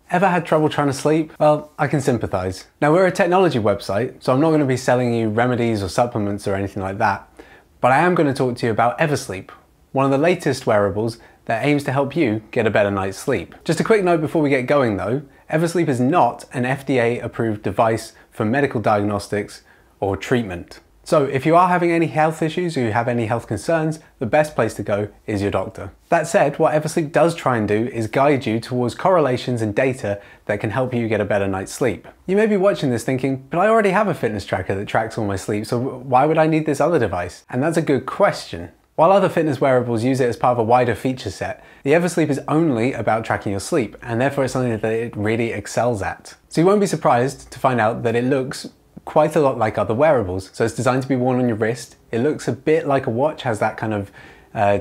Ever had trouble trying to sleep? Well, I can sympathise. Now, we're a technology website, so I'm not going to be selling you remedies or supplements or anything like that, but I am going to talk to you about EverSleep, one of the latest wearables that aims to help you get a better night's sleep. Just a quick note before we get going though, EverSleep is not an FDA approved device for medical diagnostics or treatment. So if you are having any health issues or you have any health concerns, the best place to go is your doctor. That said, what EverSleep does try and do is guide you towards correlations and data that can help you get a better night's sleep. You may be watching this thinking, but I already have a fitness tracker that tracks all my sleep, so why would I need this other device? And that's a good question. While other fitness wearables use it as part of a wider feature set, the EverSleep is only about tracking your sleep, and therefore it's something that it really excels at. So you won't be surprised to find out that it looks quite a lot like other wearables. So it's designed to be worn on your wrist. It looks a bit like a watch, has that kind of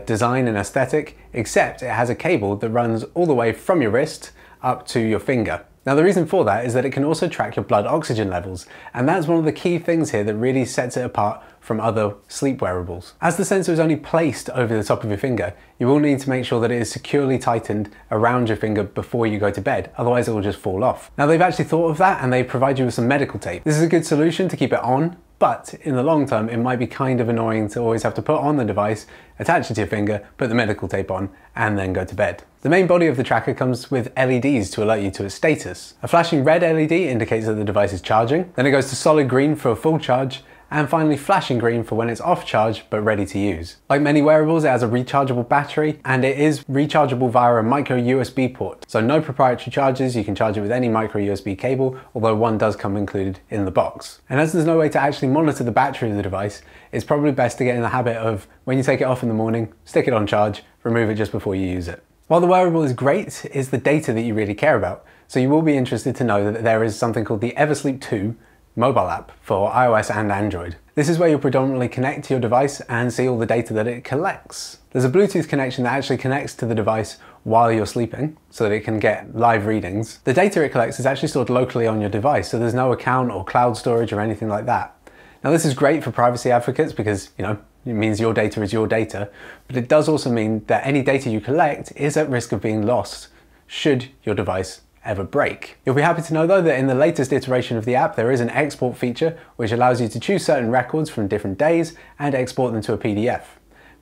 design and aesthetic, except it has a cable that runs all the way from your wrist up to your finger. Now the reason for that is that it can also track your blood oxygen levels, and that's one of the key things here that really sets it apart from other sleep wearables. As the sensor is only placed over the top of your finger, you will need to make sure that it is securely tightened around your finger before you go to bed, otherwise it will just fall off. Now they've actually thought of that and they provide you with some medical tape. This is a good solution to keep it on, but in the long term it might be kind of annoying to always have to put on the device, attach it to your finger, put the medical tape on, and then go to bed. The main body of the tracker comes with LEDs to alert you to its status. A flashing red LED indicates that the device is charging, then it goes to solid green for a full charge, and finally flashing green for when it's off charge but ready to use. Like many wearables, it has a rechargeable battery, and it is rechargeable via a micro USB port. So no proprietary chargers, you can charge it with any micro USB cable, although one does come included in the box. And as there's no way to actually monitor the battery of the device, it's probably best to get in the habit of, when you take it off in the morning, stick it on charge, remove it just before you use it. While the wearable is great, it's the data that you really care about. So you will be interested to know that there is something called the EverSleep 2 mobile app for iOS and Android. This is where you'll predominantly connect to your device and see all the data that it collects. There's a Bluetooth connection that actually connects to the device while you're sleeping so that it can get live readings. The data it collects is actually stored locally on your device, so there's no account or cloud storage or anything like that. Now this is great for privacy advocates because, you know, it means your data is your data, but it does also mean that any data you collect is at risk of being lost should your device ever break. You'll be happy to know though that in the latest iteration of the app there is an export feature which allows you to choose certain records from different days and export them to a PDF.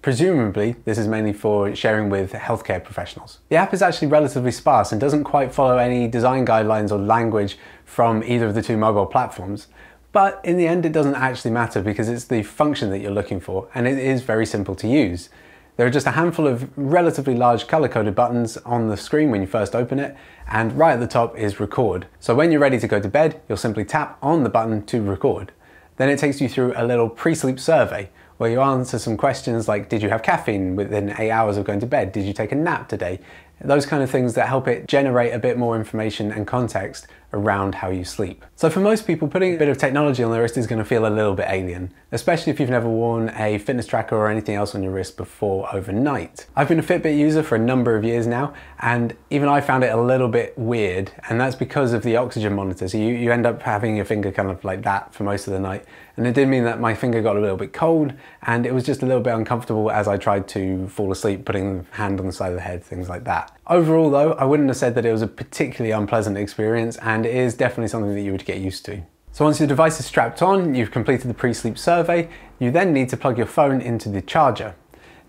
Presumably this is mainly for sharing with healthcare professionals. The app is actually relatively sparse and doesn't quite follow any design guidelines or language from either of the two mobile platforms, but in the end it doesn't actually matter because it's the function that you're looking for and it is very simple to use. There are just a handful of relatively large color-coded buttons on the screen when you first open it, and right at the top is record. So when you're ready to go to bed, you'll simply tap on the button to record. Then it takes you through a little pre-sleep survey where you answer some questions like, did you have caffeine within 8 hours of going to bed? Did you take a nap today? Those kind of things that help it generate a bit more information and context around how you sleep. So for most people, putting a bit of technology on their wrist is going to feel a little bit alien, especially if you've never worn a fitness tracker or anything else on your wrist before overnight. I've been a Fitbit user for a number of years now, and even I found it a little bit weird, and that's because of the oxygen monitor. So you end up having your finger kind of like that for most of the night, and it did mean that my finger got a little bit cold, and it was just a little bit uncomfortable as I tried to fall asleep, putting the hand on the side of the head, things like that. Overall though, I wouldn't have said that it was a particularly unpleasant experience, and it is definitely something that you would get used to. So once your device is strapped on, you've completed the pre-sleep survey, you then need to plug your phone into the charger.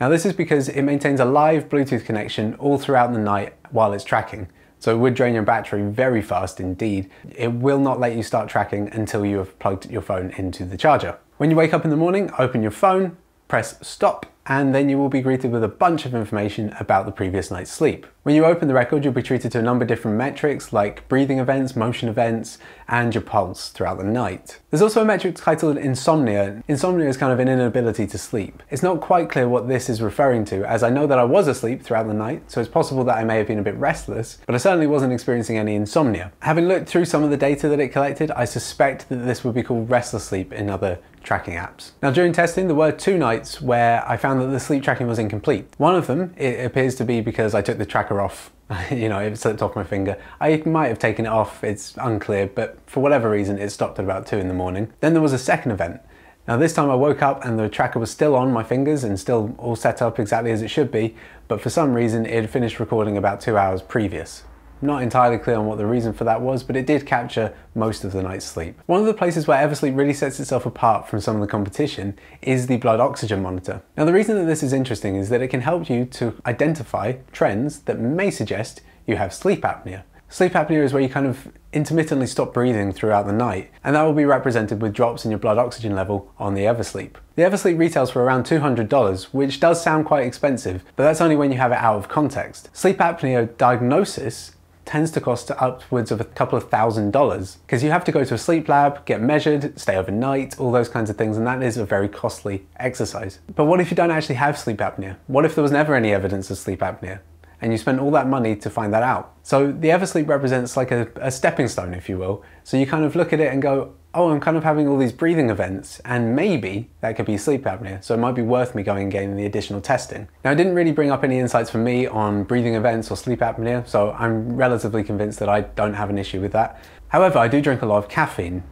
Now this is because it maintains a live Bluetooth connection all throughout the night while it's tracking. So it would drain your battery very fast indeed. It will not let you start tracking until you have plugged your phone into the charger. When you wake up in the morning, open your phone, press stop, and then you will be greeted with a bunch of information about the previous night's sleep. When you open the record, you'll be treated to a number of different metrics like breathing events, motion events, and your pulse throughout the night. There's also a metric titled insomnia. Insomnia is kind of an inability to sleep. It's not quite clear what this is referring to, as I know that I was asleep throughout the night, so it's possible that I may have been a bit restless, but I certainly wasn't experiencing any insomnia. Having looked through some of the data that it collected, I suspect that this would be called restless sleep in other tracking apps. Now during testing, there were 2 nights where I found that the sleep tracking was incomplete. One of them, it appears to be because I took the tracker off. You know, it slipped off my finger. I might have taken it off, it's unclear, but for whatever reason it stopped at about 2 in the morning. Then there was a second event. Now this time I woke up and the tracker was still on my fingers and still all set up exactly as it should be, but for some reason it had finished recording about 2 hours previous. I'm not entirely clear on what the reason for that was, but it did capture most of the night's sleep. One of the places where EverSleep really sets itself apart from some of the competition is the blood oxygen monitor. Now, the reason that this is interesting is that it can help you to identify trends that may suggest you have sleep apnea. Sleep apnea is where you kind of intermittently stop breathing throughout the night, and that will be represented with drops in your blood oxygen level on the EverSleep. The EverSleep retails for around $200, which does sound quite expensive, but that's only when you have it out of context. Sleep apnea diagnosis tends to cost upwards of a couple of $1,000 because you have to go to a sleep lab, get measured, stay overnight, all those kinds of things, and that is a very costly exercise. But what if you don't actually have sleep apnea? What if there was never any evidence of sleep apnea and you spent all that money to find that out? So the EverSleep represents like a stepping stone, if you will. So you kind of look at it and go, oh, I'm kind of having all these breathing events, and maybe that could be sleep apnea, so it might be worth me going and getting the additional testing. Now, it didn't really bring up any insights for me on breathing events or sleep apnea, so I'm relatively convinced that I don't have an issue with that. However, I do drink a lot of caffeine,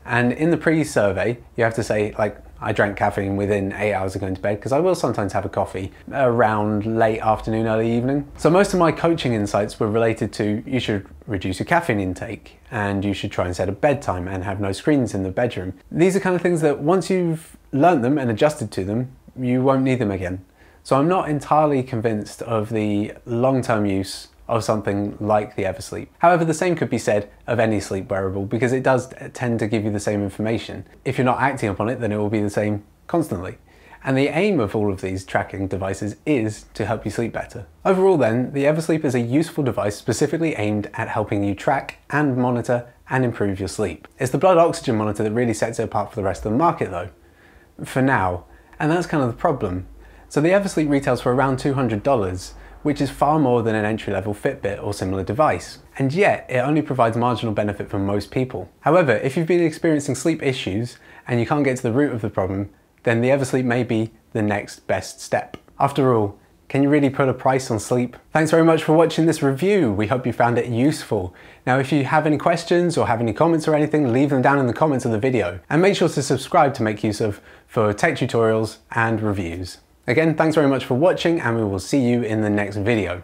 and in the pre-survey, you have to say, like, I drank caffeine within 8 hours of going to bed, because I will sometimes have a coffee around late afternoon, early evening. So most of my coaching insights were related to you should reduce your caffeine intake and you should try and set a bedtime and have no screens in the bedroom. These are kind of things that once you've learned them and adjusted to them, you won't need them again. So I'm not entirely convinced of the long-term use of something like the EverSleep. However, the same could be said of any sleep wearable because it does tend to give you the same information. If you're not acting upon it, then it will be the same constantly. And the aim of all of these tracking devices is to help you sleep better. Overall then, the EverSleep is a useful device specifically aimed at helping you track and monitor and improve your sleep. It's the blood oxygen monitor that really sets it apart for the rest of the market though, for now. And that's kind of the problem. So the EverSleep retails for around $200, which is far more than an entry-level Fitbit or similar device. And yet, it only provides marginal benefit for most people. However, if you've been experiencing sleep issues and you can't get to the root of the problem, then the EverSleep may be the next best step. After all, can you really put a price on sleep? Thanks very much for watching this review. We hope you found it useful. Now, if you have any questions or have any comments or anything, leave them down in the comments of the video. And make sure to subscribe to make use of for tech tutorials and reviews. Again, thanks very much for watching, and we will see you in the next video.